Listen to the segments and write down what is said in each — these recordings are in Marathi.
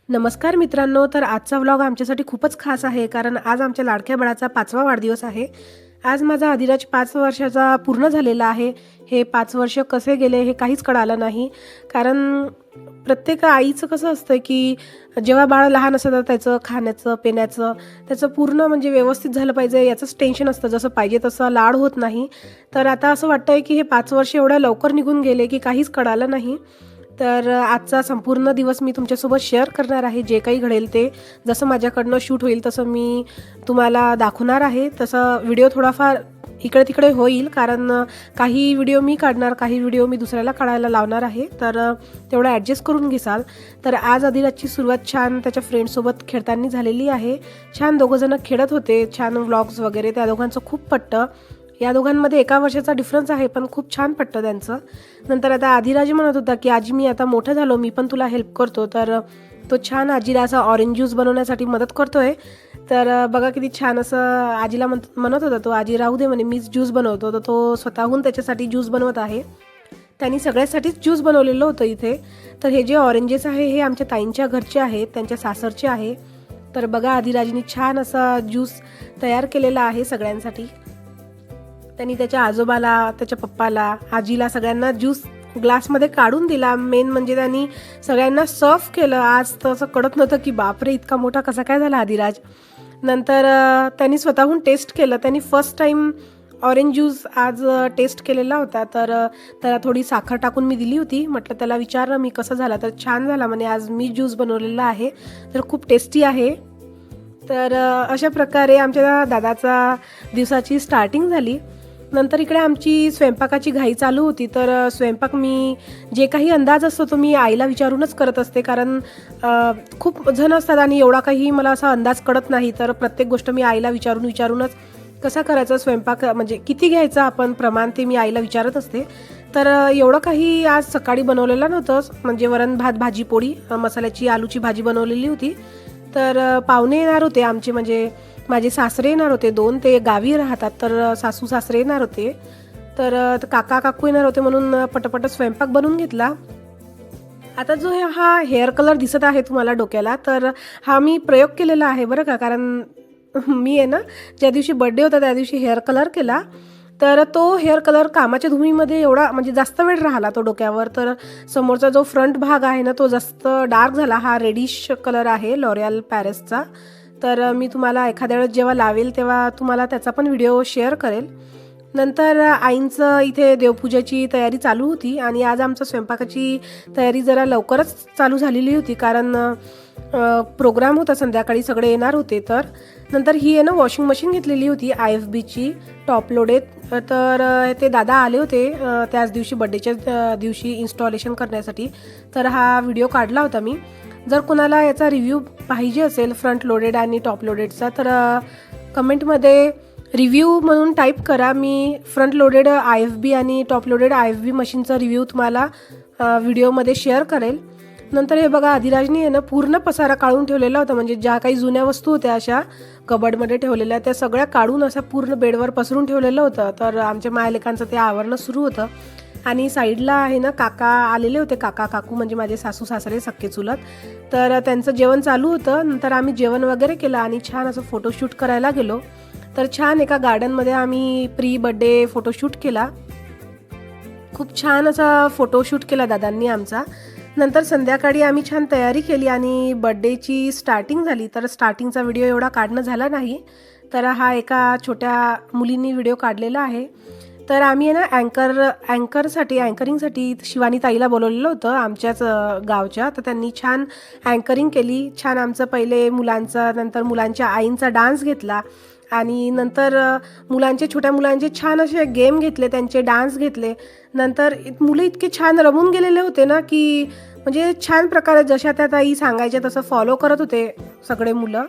नमस्कार मित्रांनो, तर आजचा व्लॉग आमच्यासाठी खूपच खास आहे कारण आज आमच्या लाडक्या बाळाचा 5वा वाढदिवस आहे. आज माझा अधिराज 5 वर्षाचा पूर्ण झालेला आहे. हे 5 वर्ष कसे गेले हे काहीच कळालं नाही. कारण प्रत्येक आईचं कसं असतं की जेव्हा बाळ लहान असतं तर त्याचं खाण्याचं, पिण्याचं त्याचं पूर्ण म्हणजे व्यवस्थित झालं पाहिजे याचंच टेन्शन असतं. जसं पाहिजे तसं लाड होत नाही. तर आता असं वाटतंय की हे 5 वर्ष एवढ्या लवकर निघून गेले की काहीच कळालं नाही. तर आजचा संपूर्ण दिवस मी तुमच्यासोबत शेअर करणार आहे. जे काही घडेल ते जसं माझ्याकडनं शूट होईल तसं मी तुम्हाला दाखवणार आहे. तसं व्हिडिओ थोडाफार इकडे तिकडे होईल कारण काही व्हिडिओ मी काढणार, काही व्हिडिओ मी दुसऱ्याला काढायला लावणार आहे. तर तेवढं ॲडजस्ट करून घेसाल. तर आज अधिराजची सुरुवात छान त्याच्या फ्रेंड्ससोबत खेळताना झालेली आहे. छान दोघंजणं खेळत होते, छान व्लॉग्स वगैरे त्या दोघांचं खूप पटतं. या दोघांमध्ये 1 वर्षाचा डिफरन्स आहे पण खूप छान पटतं त्यांचं. नंतर आता आधिराज म्हणत होता की आजी मी आता मोठा झालो, मी पण तुला हेल्प करतो. तर तो छान आजीला असा ऑरेंज ज्यूस बनवण्यासाठी मदत करतोय. तर बघा किती छान असं आजीला म्हणत होता तो, आजी राहू दे म्हणे मीच ज्यूस बनवतो. तर तो स्वतःहून त्याच्यासाठी ज्यूस बनवत आहे. त्यांनी सगळ्यासाठीच ज्यूस बनवलेलं होतं इथे. तर हे जे ऑरेंजेस आहे हे आमच्या ताईंच्या घरचे आहेत, त्यांच्या सासरचे आहे. तर बघा आधिराजनी छान असा ज्यूस तयार केलेला आहे सगळ्यांसाठी. त्यांनी त्याच्या आजोबाला, त्याच्या पप्पाला, आजीला सगळ्यांना ज्यूस ग्लासमध्ये काढून दिला. मेन म्हणजे त्यांनी सगळ्यांना सर्व केलं. आज तर असं कळत नव्हतं की बापरे इतका मोठा कसा काय झाला अधिराज. नंतर त्यांनी स्वतःहून टेस्ट केलं. त्यांनी फर्स्ट टाईम ऑरेंज ज्यूस आज टेस्ट केलेला होता. तर त्याला थोडी साखर टाकून मी दिली होती. म्हटलं त्याला विचारलं मी कसं झाला, तर छान झाला म्हणे, आज मी ज्यूस बनवलेला आहे तर खूप टेस्टी आहे. तर अशा प्रकारे आमच्या दादाचा दिवसाची स्टार्टिंग झाली. नंतर इकडे आमची स्वयंपाकाची घाई चालू होती. तर स्वयंपाक मी जे काही अंदाज असतो तो मी आईला विचारूनच करत असते कारण खूप जण असतात आणि एवढा काही मला असा अंदाज कळत नाही. तर प्रत्येक गोष्ट मी आईला विचारूनच कसा करायचा स्वयंपाक म्हणजे किती घ्यायचा आपण प्रमाण ते मी आईला विचारत असते. तर एवढं काही आज सकाळी बनवलेलं नव्हतं. म्हणजे वरण भात, भाजी पोळी, मसाल्याची आलूची भाजी बनवलेली होती. तर पाहुणे येणार होते आमचे, म्हणजे माझे सासरे येणार होते 2, ते गावी राहतात. तर सासू सासरे येणार होते. तर काका काकू येणार होते म्हणून पटपट स्वयंपाक बनवून घेतला. आता जो हा हेअर कलर दिसत आहे तुम्हाला डोक्याला, तर हा मी प्रयोग केलेला आहे बरं का. कारण मी आहे ना ज्या दिवशी बर्थडे होता त्या दिवशी हेअर कलर केला. तर तो हेअर कलर कामाच्या धुमीमध्ये एवढा म्हणजे जास्त वेळ राहिला तो डोक्यावर. तर समोरचा जो फ्रंट भाग आहे ना तो जास्त डार्क झाला. हा रेडिश कलर आहे लॉरियल पॅरिसचा. तर मी तुम्हाला एखाद्या वेळेस जेव्हा लावेल तेव्हा तुम्हाला त्याचा पण व्हिडिओ शेअर करेल. नंतर आईंचं इथे देवपूजेची तयारी चालू होती आणि आज आमचं स्वयंपाकाची तयारी जरा लवकरच चालू झालेली होती कारण प्रोग्राम होता संध्याकाळी, सगळे येणार होते. तर नंतर ही आहे ना वॉशिंग मशीन घेतलेली होती IFBची टॉप लोडेड. तर ते दादा आले होते त्याच दिवशी बड्डेच्या दिवशी इन्स्टॉलेशन करण्यासाठी. तर हा व्हिडिओ काढला होता मी. जर कोणाला याचा रिव्ह्यू पाहिजे असेल फ्रंट लोडेड आणि टॉप लोडेडचा तर कमेंटमध्ये रिव्ह्यू म्हणून टाईप करा. मी फ्रंट लोडेड IFB आणि टॉप लोडेड IFB मशीनचा रिव्ह्यू तुम्हाला व्हिडिओमध्ये शेअर करेल. नंतर हे बघा अधिराजनी आहे ना पूर्ण पसारा काढून ठेवलेला होता. म्हणजे ज्या काही जुन्या वस्तू होत्या अशा कबडमध्ये ठेवलेल्या त्या सगळ्या काढून अशा पूर्ण बेडवर पसरून ठेवलेलं होतं. तर आमच्या मायलेकांचं ते आवरणं सुरू होतं. आणि साईडला आहे ना काका आलेले होते, काका काकू म्हणजे माझे सासू सासरे सख्खे चुलत. तर त्यांचं जेवण चालू होतं. नंतर आम्ही जेवण वगैरे केलं आणि छान असं फोटोशूट करायला गेलो. तर छान एका गार्डनमध्ये आम्ही प्री बर्थडे फोटोशूट केला. खूप छान असा फोटोशूट केला दादांनी आमचा. नंतर संध्याकाळी आम्ही छान तयारी केली आणि बड्डेची स्टार्टिंग झाली. तर स्टार्टिंगचा व्हिडिओ एवढा काढणं झाला नाही. तर हा एका छोट्या मुलींनी व्हिडिओ काढलेला आहे. तर आम्ही आहे ना अँकरिंगसाठी शिवानी ताईला बोलवलेलं होतं आमच्याच गावच्या. तर त्यांनी छान अँकरिंग केली. छान आमचं पहिले मुलांचा, नंतर मुलांच्या आईंचा डान्स घेतला आणि नंतर छोट्या मुलांचे छान असे गेम घेतले, त्यांचे डान्स घेतले. नंतर मुलं इतके छान रमून गेलेले होते ना की म्हणजे छान प्रकारे जशा त्या ताई सांगायच्या तसं फॉलो करत होते सगळे मुलं.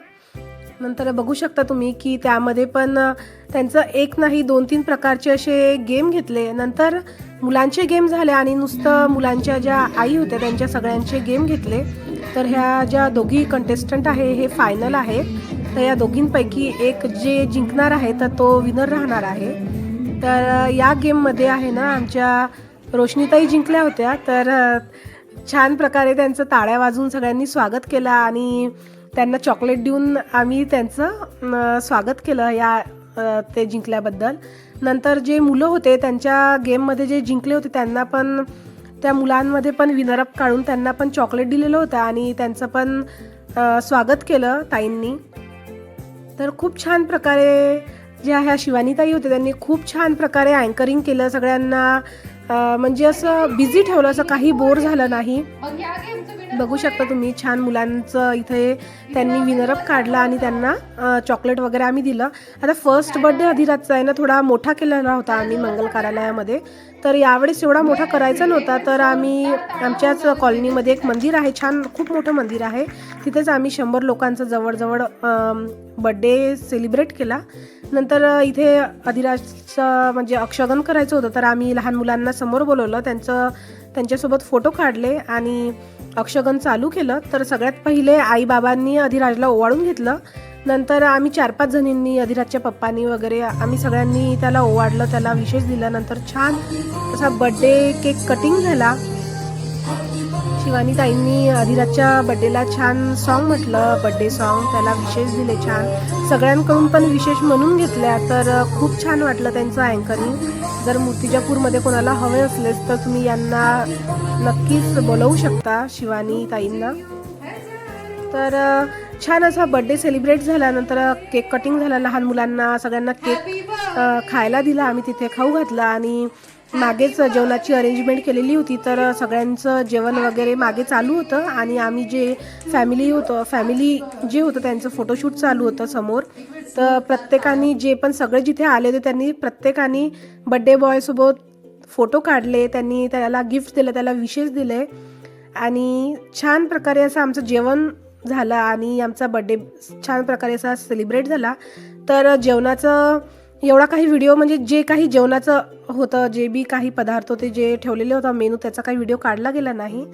नंतर बघू शकता तुम्ही की त्यामध्ये पण त्यांचं एक नाही 2-3 प्रकारचे असे गेम घेतले. नंतर मुलांचे गेम झाले आणि नुसतं मुलांच्या ज्या आई होत्या त्यांच्या सगळ्यांचे गेम घेतले. तर ह्या ज्या दोघी कंटेस्टंट आहे हे फायनल आहे. तर या दोघींपैकी एक जे जिंकणार आहे तर तो विनर राहणार आहे. तर या गेममध्ये आहे ना आमच्या रोशनीताई जिंकल्या होत्या. तर छान प्रकारे त्यांचं टाळ्या वाजवून सगळ्यांनी स्वागत केलं आणि त्यांना चॉकलेट देऊन आम्ही त्यांचं स्वागत केलं या ते जिंकल्याबद्दल. नंतर जे मुलं होते त्यांच्या गेममध्ये जे जिंकले होते त्यांना पण, त्या मुलांमध्ये पण विनरअप काढून त्यांना पण चॉकलेट दिलेलं होतं आणि त्यांचं पण स्वागत केलं ताईंनी. तर खूप छान प्रकारे ज्या ह्या शिवानीताई होते त्यांनी खूप छान प्रकारे अँकरिंग केलं सगळ्यांना, म्हणजे असं बिझी ठेवलं, असं काही बोर झालं नाही. बघू शकता तुम्ही छान मुलांचं इथे त्यांनी विनरअप काढला आणि त्यांना चॉकलेट वगैरे आम्ही दिलं. आता फर्स्ट बर्थडे अधिराजचा आहे ना, थोडा मोठा केलेला होता आम्ही मंगल कार्यालयामध्ये, तर यावेळेस एवढा मोठा करायचा नव्हता. तर आम्ही आमच्याच कॉलनीमध्ये एक मंदिर आहे, छान खूप मोठं मंदिर आहे, तिथेच आम्ही 100 लोकांचा जवळजवळ बर्थडे सेलिब्रेट केला. नंतर इथे अधिराजचं म्हणजे अक्षगन करायचं होतं, तर आम्ही लहान मुलांना समोर बोलवलं, त्यांच्यासोबत फोटो काढले आणि अक्षगन चालू केलं. तर सगळ्यात पहिले आईबाबांनी अधिराजला ओवाळून घेतलं. नंतर आम्ही 4-5 जणींनी, अधिराजच्या पप्पांनी वगैरे आम्ही सगळ्यांनी त्याला ओवाळलं, त्याला विशेष दिलं. नंतर छान असा बड्डे केक कटिंग झाला. शिवानीताईंनी अधिराजच्या बड्डेला छान सॉन्ग म्हटलं, बड्डे सॉन्ग, त्याला विशेष दिले छान. सगळ्यांकडून पण विशेष म्हणून घेतल्या, तर खूप छान वाटलं त्यांचं अँकरिंग. जर मूर्तिजापूरमध्ये कोणाला हवे असलेच तर तुम्ही यांना नक्कीच बोलवू शकता, शिवानीताईंना. तर छान असा बड्डे सेलिब्रेट झाल्यानंतर केक कटिंग झाला, लहान मुलांना सगळ्यांना केक खायला दिला, आम्ही तिथे खाऊ घातला आणि मागेच जेवणाची अरेंजमेंट केलेली होती. तर सगळ्यांचं जेवण वगैरे मागे चालू होतं आणि आम्ही जे फॅमिली जे होतं त्यांचं फोटोशूट चालू होतं समोर. तर प्रत्येकाने जे पण सगळे जिथे आले होते त्यांनी प्रत्येकाने बड्डे बॉयसोबत फोटो काढले, त्यांनी त्याला गिफ्ट दिलं, त्याला विशेष दिले आणि छान प्रकारे असं आमचं जेवण झालं आणि आमचा बड्डे छान प्रकारे असा सेलिब्रेट झाला. तर जेवणाचं एवढा काही व्हिडिओ, म्हणजे जे काही जेवणाचं होतं, जे बी काही पदार्थ होते जे ठेवलेले होता मेनू, त्याचा काही व्हिडिओ काढला गेला नाही.